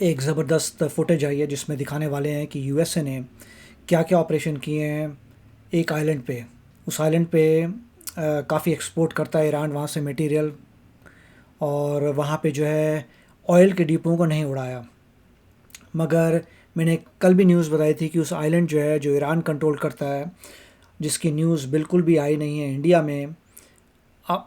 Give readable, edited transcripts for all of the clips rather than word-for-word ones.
एक ज़बरदस्त footage I है जिसमें दिखाने वाले हैं कि यूएसए ने क्या-क्या ऑपरेशन किए हैं एक आइलैंड पे। उस आइलैंड पे काफ़ी एक्सपोर्ट करता है ईरान वहाँ से मटेरियल, और वहाँ पे जो है ऑयल के डिपों को नहीं उड़ाया। मगर मैंने कल भी न्यूज़ बताई थी कि उस आइलैंड जो है, जो ईरान कंट्रोल करता है, जिसकी न्यूज़ बिल्कुल भी आई नहीं है इंडिया में,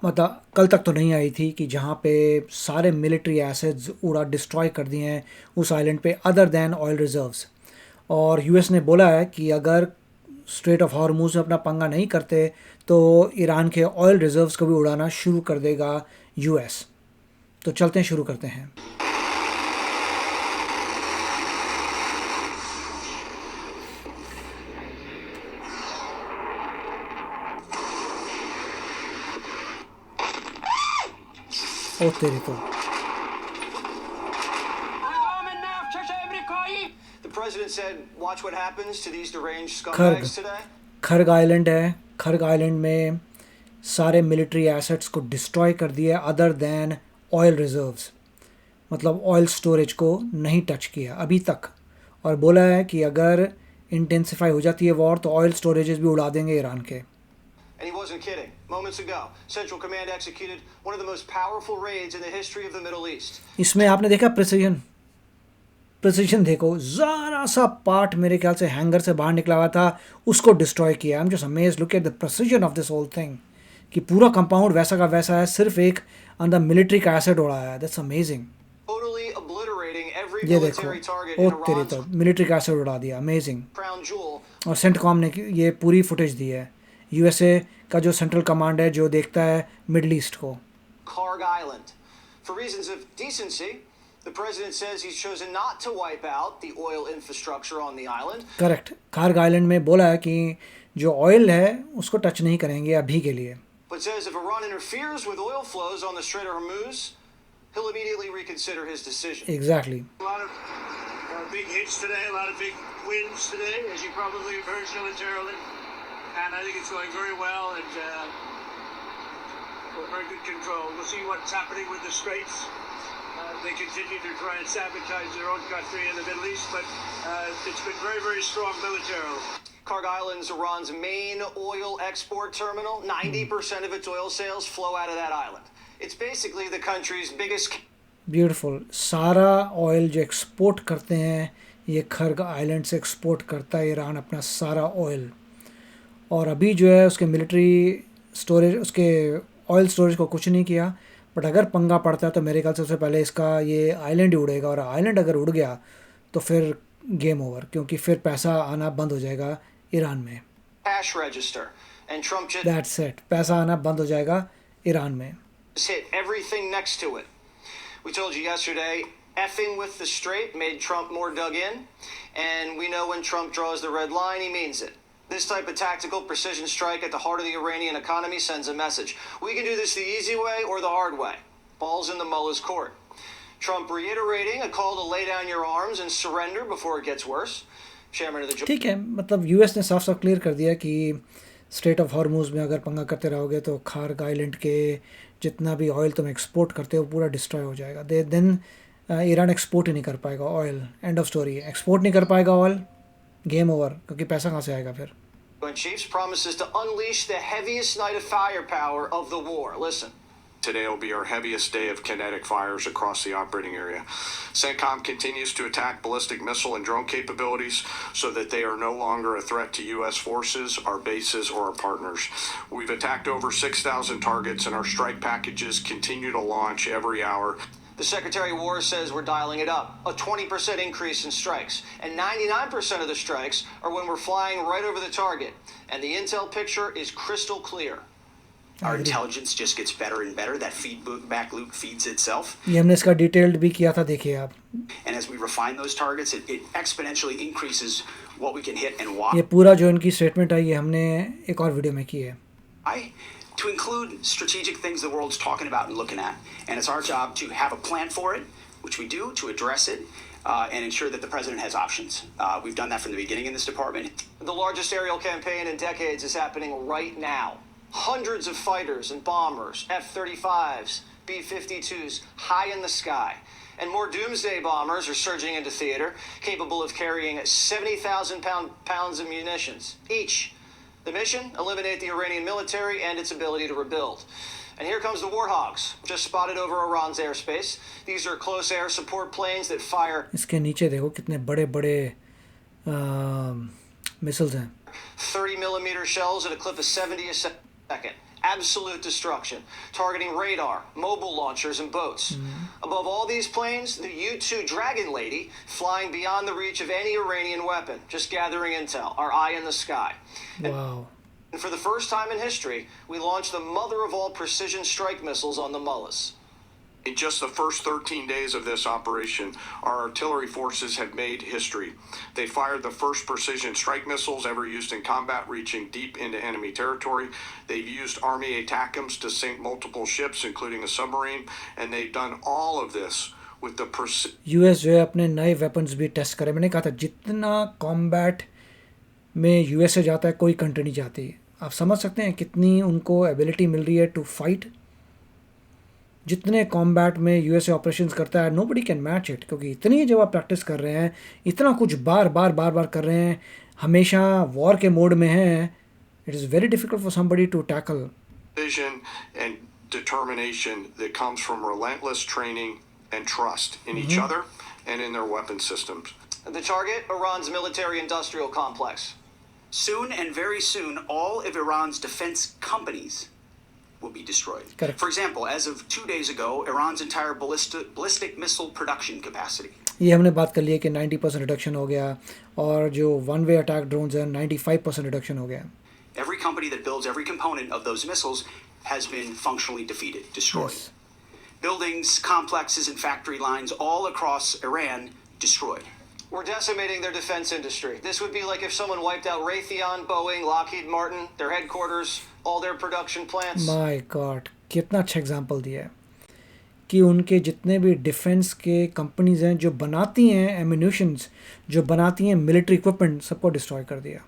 मतलब कल तक तो नहीं आई थी, कि जहाँ पे सारे मिलिट्री एसेट्स उड़ा डिस्ट्रॉय कर दिए हैं उस आइलैंड पे, अदर दैन ऑयल रिजर्व्स। और यूएस ने बोला है कि अगर स्ट्रेट ऑफ हॉर्मूज में अपना पंगा नहीं करते तो ईरान के ऑयल रिजर्व्स को भी उड़ाना शुरू कर देगा यूएस। तो चलते हैं, शुरू करते हैं। ओ तेरी तो The president said, watch what happens to these deranged Kharg scumbags today. Kharg island है। खर्ग आइलैंड में सारे मिलिट्री एसेट्स को डिस्ट्रॉय कर दिया अदर दैन ऑयल रिजर्व्स, मतलब ऑयल स्टोरेज को नहीं टच किया अभी तक। और बोला है कि अगर इंटेंसिफाई हो जाती है वॉर तो ऑयल स्टोरेजेस भी उड़ा देंगे ईरान के। And he wasn't kidding. Moments ago, Central Command executed one of the most powerful raids in the history of the Middle East. इसमें आपने देखा प्रिसीजन, प्रिसीजन देखो, ज़रा सा पार्ट मेरे ख्याल से हैंगर से बाहर निकला हुआ था, उसको डिस्ट्रॉय किया। I am just amazed, look at the precision of this whole thing, कि पूरा कंपाउंड वैसा का वैसा है, सिर्फ एक अंदर मिलिट्री का एसेट उड़ाया है। That's amazing. Totally obliterating every ये देखो, military target ओ in तेरी Iran's तो मिलिट्री का एसेट उड़ा दिया, अमेजिंग। crown jewel, और सेंटकॉम ने ये पूरी फुटेज दी है, यूएसए का जो सेंट्रल कमांड है जो देखता है मिडल ईस्ट को। Karg Island. For reasons of decency, the president says he's chosen not to wipe out the oil infrastructure on the island. Correct, Kharg island में बोला है कि जो ऑयल है उसको टच नहीं करेंगे अभी के लिए। But says if Iran interferes with oil flows on the Strait of Hormuz, he'll immediately reconsider his decision. Exactly. A lot of big hits today, a lot of big wins today, as you probably have heard militarily. And I think it's going very well and with very good control. We'll see what's happening with the Straits. They continue to try and sabotage their own country in the Middle East, but it's been very, very strong militarily. Karg Island's Iran's main oil export terminal. 90% of its oil sales flow out of that island. It's basically the country's biggest. Beautiful. सारा oil जो export करते हैं ये खर्ग island से export करता है Iran, अपना सारा ऑयल। और अभी जो है उसके मिलिट्री स्टोरेज, उसके ऑयल स्टोरेज को कुछ नहीं किया, बट अगर पंगा पड़ता है तो मेरे ख्याल से सबसे पहले इसका ये आइलैंड ही उड़ेगा। और आइलैंड अगर उड़ गया तो फिर गेम ओवर, क्योंकि फिर पैसा आना बंद हो जाएगा ईरान में। Cash register. And Trump just that's it, पैसा आना बंद हो जाएगा ईरान में। hit everything next to it. We told you yesterday, effing with the Strait made Trump more dug in. And we know when Trump draws the red line, he means it. This type of tactical precision strike at the heart of the Iranian economy sends a message. We can do this the easy way or the hard way. Ball's in the mullah's court. Trump reiterating a call to lay down your arms and surrender before it gets worse. Chairman of the ठीक है, मतलब US ने साफ साफ clear कर दिया कि straight of Hormuz में अगर पंगा करते रहोगे तो खार्ग आइलैंड के जितना भी ऑयल तुम एक्सपोर्ट करते हो पूरा डिस्ट्रॉय हो जाएगा। देन ईरान एक्सपोर्ट ही नहीं कर पाएगा oil, end of story. Export नहीं कर पाएगा ऑयल, गेम ओवर, क्योंकि पैसा कहाँ से आएगा फिर। Chiefs promises to unleash the heaviest night of firepower of the war. Listen. Today will be our heaviest day of kinetic fires across the operating area. CENTCOM continues to attack ballistic missile and drone capabilities so that they are no longer a threat to U.S. forces, our bases, or our partners. We've attacked over 6,000 targets, and our strike packages continue to launch every hour. The Secretary of War says we're dialing it up. A 20% increase in strikes. And 99% of the strikes are when we're flying right over the target. And the intel picture is crystal clear. Our intelligence just gets better and better. That feedback loop feeds itself. ये हमने इसका detailed भी किया था, देखिए आप। And as we refine those targets, it exponentially increases what we can hit and why. ये पूरा जो इनकी स्टेटमेंट है ये हमने एक और वीडियो में की है। To include strategic things the world's talking about and looking at. And it's our job to have a plan for it, which we do, to address it, and ensure that the president has options. We've done that from the beginning in this department. The largest aerial campaign in decades is happening right now. Hundreds of fighters and bombers, F-35s, B-52s, high in the sky. And more doomsday bombers are surging into theater, capable of carrying 70,000 pounds of munitions each. The mission: eliminate the Iranian military and its ability to rebuild. And here comes the Warhogs, just spotted over Iran's airspace. These are close air support planes that fire इसके नीचे देखो कितने बड़े बड़े missiles हैं. 30 millimeter shells at a clip of 70 a second. Absolute destruction, targeting radar, mobile launchers, and boats. Above all these planes, the U-2 Dragon Lady, flying beyond the reach of any Iranian weapon, just gathering intel, our eye in the sky. Wow. And for the first time in history, we launched the mother of all precision strike missiles on the Mullahs. In just the first 13 days of this operation, our artillery forces have made history. They fired the first precision strike missiles ever used in combat, reaching deep into enemy territory. They've used Army ATACMS to sink multiple ships, including a submarine, and they've done all of this with the precision. US जो है अपने नए weapons भी test करे. मैंने कहा था जितना कॉम्बैट में यूएसए जाता है कोई कंट्री नहीं जाती. आप समझ सकते हैं कितनी उनको एबिलिटी मिल रही है टू फाइट. जितने कॉम्बैट में यूएसए ऑपरेशंस करता है नोबडी कैन मैच इट. क्योंकि इतनी जब आप प्रैक्टिस कर रहे हैं, इतना कुछ बार बार कर रहे हैं, हमेशा वॉर के मोड में हैं, it is very difficult for somebody to tackle. Vision and determination that comes from relentless training and trust in each other and in their weapon systems. The target: Iran's military-industrial complex. Soon and very soon, all of Iran's defense companies will be destroyed. Correct. For example, as of 2 days ago, Iran's entire ballistic missile production capacity. ये हमने बात कर ली है कि 90% reduction हो गया, और जो वन वे अटैक ड्रोन्स हैं 95% रिडक्शन हो गया. Every company that builds every component of those missiles has been functionally defeated, destroyed. Yes. Buildings, complexes, and factory lines all across Iran destroyed. We're decimating their defense industry. This would be like if someone wiped out Raytheon, Boeing, Lockheed Martin, their headquarters, all their production plants. My God, कितना अच्छा example दिया है कि उनके जितने भी defence के companies हैं जो बनाती हैं एम्यूनिशंस, जो बनाती हैं मिलिट्री इक्विपमेंट, सबको डिस्ट्रॉय कर दिया.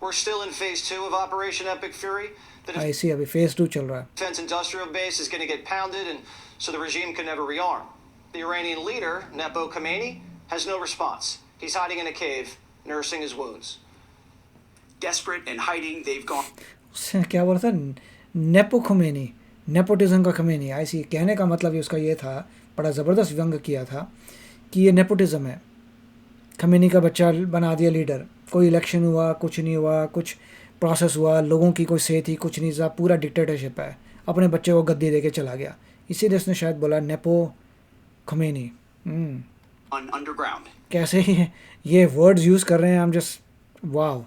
We're still in phase 2 of Operation Epic Fury. The ऐसी अभी फेज 2 चल रहा है. defense industrial base is going to get pounded, and so the regime can never rearm. The Iranian leader, Nepo Khamenei, has no response. He's hiding in a cave, nursing his wounds. Desperate and hiding, they've gone. उससे क्या बोला था, nepo Khamenei, nepotism का Khamenei. ऐसी कहने का मतलब ये उसका ये था, बड़ा ज़बरदस्त व्यंग किया था कि ये नेपोटिज्म है. खमेनी का बच्चा बना दिया लीडर. कोई इलेक्शन हुआ, कुछ नहीं हुआ, कुछ प्रोसेस हुआ, लोगों की कोई से थी, कुछ नहीं था, पूरा डिक्टेटरशिप है. अपने बच्चे को गद्दी दे के चला गया. इसीलिए उसने शायद बोला नेपो खमेनी. Underground, कैसे ये वर्ड्स यूज़ कर रहे हैं, हम just wow.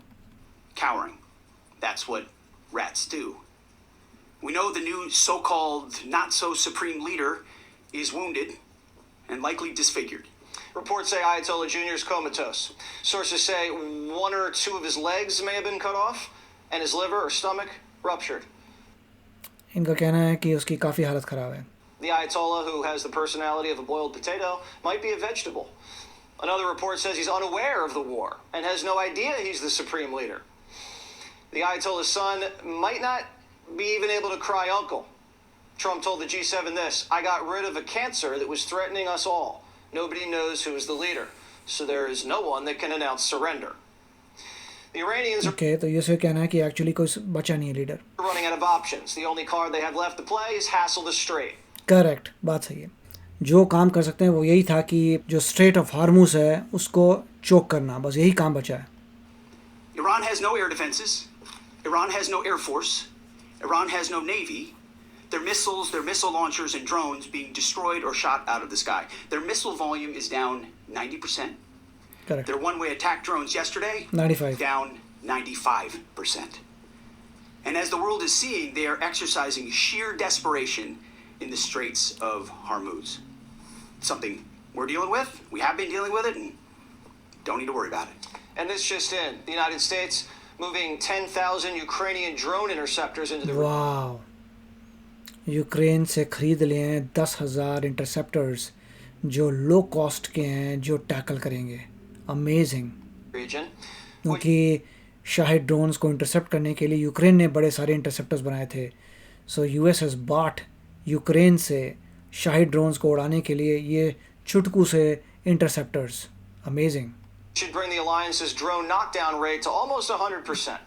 cowering. That's what rats do. We know the new so-called not-so-supreme leader is wounded and likely disfigured. Reports say Ayatollah Jr. is comatose. Sources say 1 or 2 of his legs may have been cut off, and his liver or stomach ruptured. इनका कहना है कि उसकी काफ़ी हालत ख़राब है. The Ayatollah, who has the personality of a boiled potato, might be a vegetable. Another report says he's unaware of the war and has no idea he's the supreme leader. The Ayatollah's son might not be even able to cry uncle. Trump told the G7 this: "I got rid of a cancer that was threatening us all. Nobody knows who is the leader, so there is no one that can announce surrender." The Iranians are okay, तो ये से कहना है कि actually कोई बचा नहीं है leader. running out of options. The only card they have left to play is hassle the strait. Correct, बात सही है. जो काम कर सकते हैं वो यही था कि जो स्ट्रेट ऑफ हार्मूज है उसको चोक करना, बस यही काम बचा है. Iran has no air defenses. Iran has no air force. Iran has no navy. Their missiles, their missile launchers, and drones being destroyed or shot out of the sky. Their missile volume is down 90%. Correct. Their one-way attack drones yesterday 95. down 95%. And as the world is seeing, they are exercising sheer desperation in the Straits of Hormuz. Something we're dealing with. We have been dealing with it, and don't need to worry about it. And this just in: the United States moving 10,000 Ukrainian drone interceptors into the वाह, Ukraine से ख़रीद लिए हैं 10,000 interceptors जो low cost के हैं, जो tackle करेंगे. अमेजिंग. region. क्योंकि शाहिद ड्रोन्स को इंटरसेप्ट करने के लिए यूक्रेन ने बड़े सारे इंटरसेप्टर्स बनाए थे. So US has bot Ukraine से शाही ड्रोन्स को उड़ाने के लिए ये चुटकू से interceptors. Amazing. Should bring the alliance's drone knockdown rate to almost 100%.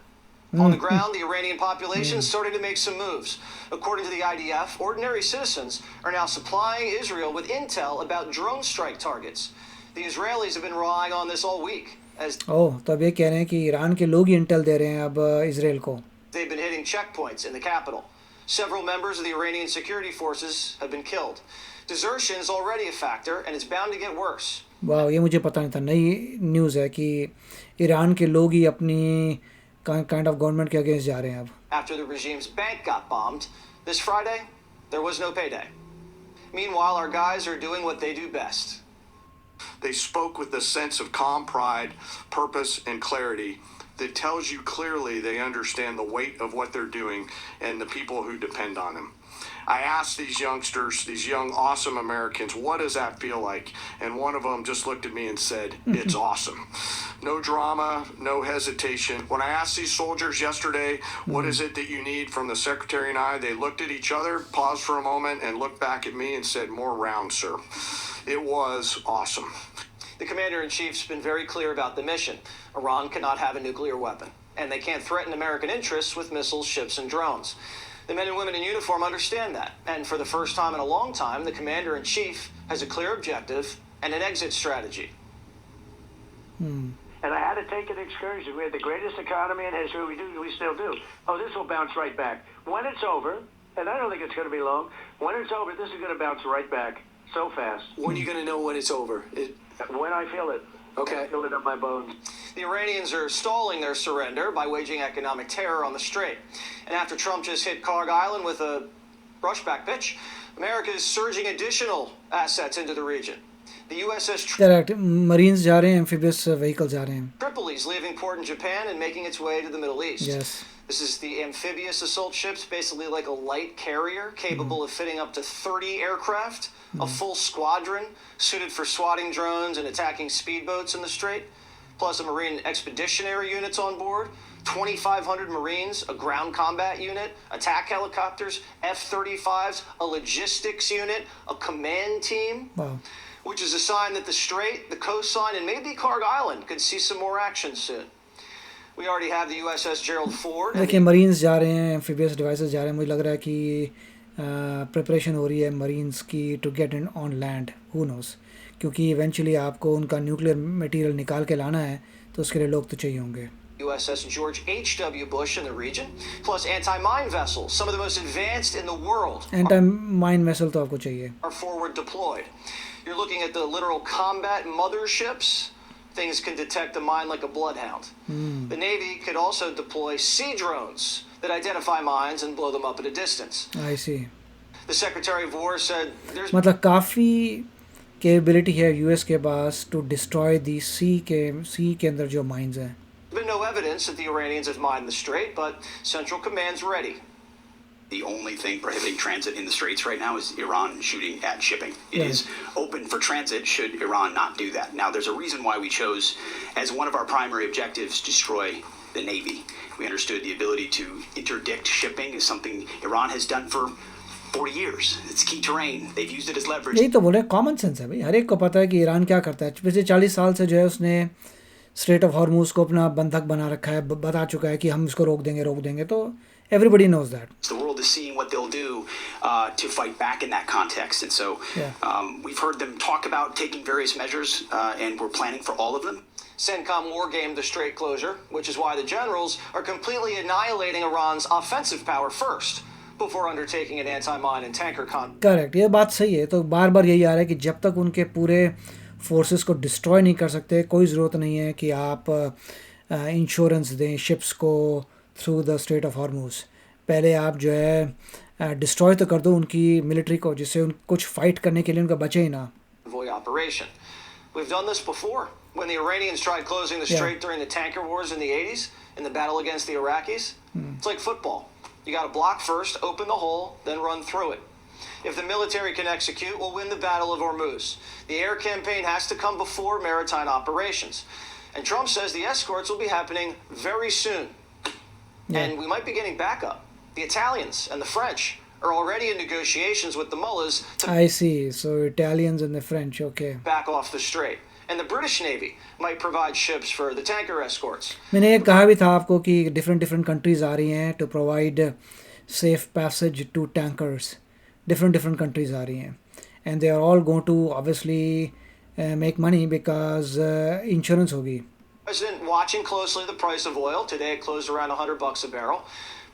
On the ground, the Iranian population is starting to make some moves. According to the IDF, ordinary citizens are now supplying Israel with intel about drone strike targets. The Israelis have been relying on this all week as ओह, तो अब ये कह रहे हैं कि Iran के लोग ही Intel दे रहे हैं अब इसराइल को. they've been hitting checkpoints in the capital. Several members of the Iranian security forces have been killed. Desertion is already a factor, and it's bound to get worse. वाह, ये मुझे पता नहीं था. नई न्यूज़ है कि ईरान के लोग ही अपनी काइंड ऑफ गवर्नमेंट के अगेंस्ट जा रहे हैं अब. After the regime's bank got bombed this Friday, there was no payday. Meanwhile, our guys are doing what they do best. They spoke with a sense of calm pride, purpose, and clarity that tells you clearly they understand the weight of what they're doing and the people who depend on them. I asked these youngsters, these young, awesome Americans, what does that feel like? And one of them just looked at me and said, it's awesome. No drama, no hesitation. When I asked these soldiers yesterday, what is it that you need from the Secretary and I, they looked at each other, paused for a moment, and looked back at me and said, more rounds, sir. It was awesome. The commander-in-chief's been very clear about the mission. Iran cannot have a nuclear weapon, and they can't threaten American interests with missiles, ships, and drones. The men and women in uniform understand that, and for the first time in a long time, the commander-in-chief has a clear objective and an exit strategy. And I had to take an excursion. We had the greatest economy in history. We still do. Oh, this will bounce right back. When it's over, and I don't think it's going to be long, when it's over, this is going to bounce right back so fast. When are you going to know when it's over? When I feel it. Okay. I feel it on my bones. The Iranians are stalling their surrender by waging economic terror on the Strait. And after Trump just hit Karg Island with a brushback pitch, America is surging additional assets into the region. The USS correct. Marines जा रहे हैं, amphibious vehicle जा रहे हैं. Tripoli is leaving port in Japan and making its way to the Middle East. Yes. This is the amphibious assault ships, basically like a light carrier capable of fitting up to 30 aircraft, a full squadron suited for swatting drones and attacking speedboats in the Strait, plus a Marine expeditionary units on board, 2,500 Marines, a ground combat unit, attack helicopters, F-35s, a logistics unit, a command team, वाह. which is a sign that the Strait, the coastline, and maybe Karg Island could see some more action soon. We already have the USS Gerald Ford. देखिए, marines जा रहे हैं, amphibious devices जा रहे हैं. मुझे लग रहा है कि प्रिपरेशन हो रही है मरीन्स की to get in on land. Who knows, क्योंकि इवेंचुअली आपको उनका न्यूक्लियर मटेरियल निकाल के लाना है, तो उसके लिए लोग तो चाहिए होंगे. USS George H.W. Bush in the region, plus anti-mine vessels, some of the most advanced in the world, anti mine vessel तो आपको चाहिए. are forward deployed. You're looking at the literal combat motherships. Things can detect a mine like a bloodhound. The Navy could also deploy sea drones that identify mines and blow them up at a distance. I C. The Secretary of War said there's मतलब काफ़ी capability है US के पास to destroy दी सी के अंदर जो mines हैं. been no evidence that the Iranians have mined the Strait, but Central Command's ready. The only thing prohibiting transit in the Straits right now is Iran shooting at shipping. It is open for transit should Iran not do that. Now, there's a reason why we chose, as one of our primary objectives, destroy the Navy. We understood the ability to interdict shipping is something Iran has done for 40 years. It's key terrain. They've used it as leverage. यही तो बोले, common sense है भाई. हर एक को पता है कि ईरान क्या करता है. पिछले 40 साल से जो है उसने स्ट्रेट ऑफ हॉर्मुज को अपना बंधक बना रखा है, बता चुका है कि हम इसको रोक देंगे. तो everybody knows that. The world is seeing what they'll do to fight back in that context. And so we've heard them talk about taking various measures, and we're planning for all of them. CENTCOM wargamed the Strait closure, which is why the generals are completely annihilating Iran's offensive power first, before undertaking an anti-mine and tanker conflict. Correct, ये बात सही है. तो बार बार यही आ रहा है कि जब तक उनके पूरे फोर्सेस को डिस्ट्रॉय नहीं कर सकते, कोई ज़रूरत नहीं है कि आप इंश्योरेंस दें शिप्स को through the straight of Hormuz. पहले आप जो है डिस्ट्रॉय तो कर दो उनकी मिलिट्री को, जिससे उन कुछ फाइट करने के लिए उनका बचे ही ना. Operation. We've done this before. When the Iranians tried closing the Strait during the tanker wars in the 80s, in the battle against the Iraqis, it's like football. You got to block first, open the hole, then run through it. If the military can execute, we'll win the Battle of Hormuz. The air campaign has to come before maritime operations. And Trump says the escorts will be happening very soon. And we might be getting backup. The Italians and the French are already in negotiations with the mullahs to I see. So Italians and the French, okay. back off the strait. And the British Navy might provide ships for the tanker escorts. मैंने ये कहा भी था आपको कि different countries आ रही हैं to provide safe passage to tankers. Different countries आ रही हैं and they are all going to obviously make money because insurance होगी. President watching closely the price of oil. Today it closed around $100 a barrel.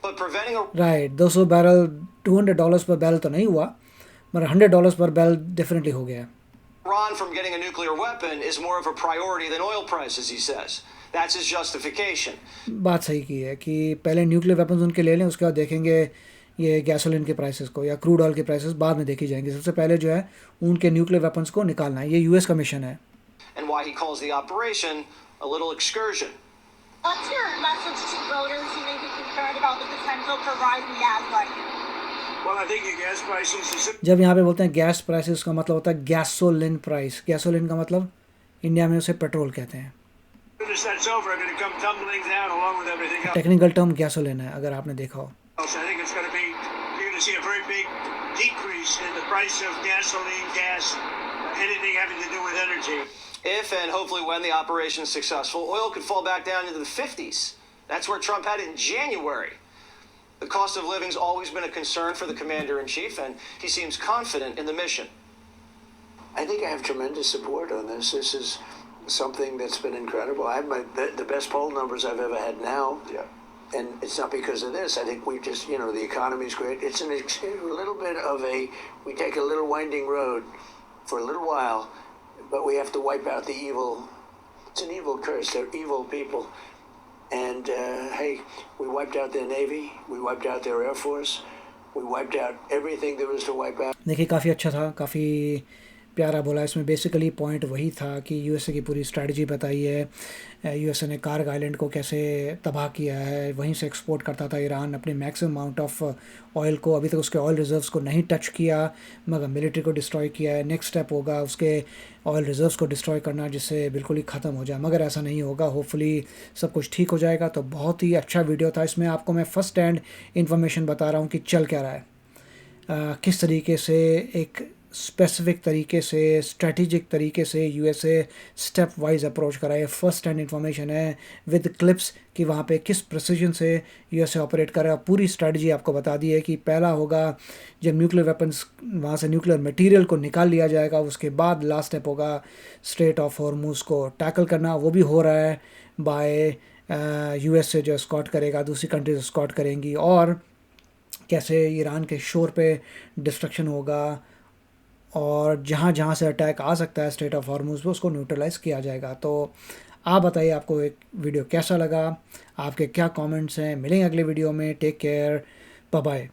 But preventing a right 200 barrel $200 पर barrel तो नहीं हुआ मगर $100 पर बैरल डेफिनेटली हो गया. Iran from getting a nuclear weapon is more of a priority than oil prices, he says. That's his justification. बात सही की है कि पहले न्यूक्लियर वेपन्स उनके ले लें, उसके बाद देखेंगे ये गैसोलिन के प्राइसेस को या क्रूड ऑयल के प्राइसेस बाद में देखी जाएंगी. सबसे पहले जो है उनके न्यूक्लियर वेपन्स को निकालना है. ये यूएस का मिशन है. And why he calls the operation a little excursion. What's your message to voters who may be concerned about the potential for rising gas prices? Well, I think your gas prices is जब यहाँ पे बोलते हैं gas prices का मतलब होता है gasoline price. Gasoline का मतलब इंडिया में उसे पेट्रोल कहते हैं. as soon as that's over, are going to come tumbling down along with everything else. Technical term gasoline है अगर आपने देखा हो. I think it's going to be, you're going to see a very big decrease in the price of gasoline, gas, anything having to do with energy. If and hopefully when the operation is successful, oil could fall back down into the 50s. That's where Trump had it in January. The cost of living's always been a concern for the commander-in-chief, and he seems confident in the mission. I think I have tremendous support on this. This is something that's been incredible. I have the best poll numbers I've ever had now. Yeah. And it's not because of this. I think we just, the economy's great. It's a little bit of we take a little winding road for a little while, but we have to wipe out the evil. It's an evil curse. They're evil people. And, hey, we wiped out their Navy. We wiped out their Air Force. We wiped out everything there was to wipe out. देखिए काफ़ी अच्छा था, काफ़ी प्यारा बोला. इसमें basically point वही था कि यूएसए की पूरी स्ट्रैटेजी बताई है. यूएसए ने कारग आइलैंड को कैसे तबाह किया है. वहीं से एक्सपोर्ट करता था ईरान अपने मैक्सिमम अमाउंट ऑफ ऑयल को. अभी तक उसके ऑयल रिजर्व्स को नहीं टच किया मगर मिलिट्री को डिस्ट्रॉय किया है. नेक्स्ट स्टेप होगा उसके ऑयल रिजर्व्स को डिस्ट्रॉय करना जिससे बिल्कुल ही ख़त्म हो जाए. मगर ऐसा नहीं होगा. होपफुली सब कुछ ठीक हो जाएगा. तो बहुत ही अच्छा वीडियो था. इसमें आपको मैं फ़र्स्ट हैंड इन्फॉर्मेशन बता रहा हूँ कि चल क्या रहा है, किस तरीके से एक स्पेसिफिक तरीके से स्ट्रेटेजिक तरीके से यूएसए स्टेप वाइज अप्रोच करा है. फर्स्ट हैंड इन्फॉर्मेशन है विद क्लिप्स कि वहाँ पे किस प्रिसीजन से यूएसए ऑपरेट करेगा. पूरी स्ट्रेटजी आपको बता दी है कि पहला होगा जब न्यूक्लियर वेपन्स वहाँ से न्यूक्लियर मटेरियल को निकाल लिया जाएगा, उसके बाद लास्ट स्टेप होगा स्ट्रेट ऑफ हॉर्मुज़ को टैकल करना. वो भी हो रहा है बाय यूएसए जो स्कॉट करेगा, दूसरी कंट्रीज स्कॉट करेंगी. और कैसे ईरान के शोर पे डिस्ट्रक्शन होगा और जहाँ जहाँ से अटैक आ सकता है स्ट्रेट ऑफ हॉर्मुज़ पे उसको न्यूट्रलाइज़ किया जाएगा. तो आप बताइए आपको एक वीडियो कैसा लगा, आपके क्या कमेंट्स हैं. मिलेंगे अगले वीडियो में. Take care, bye bye.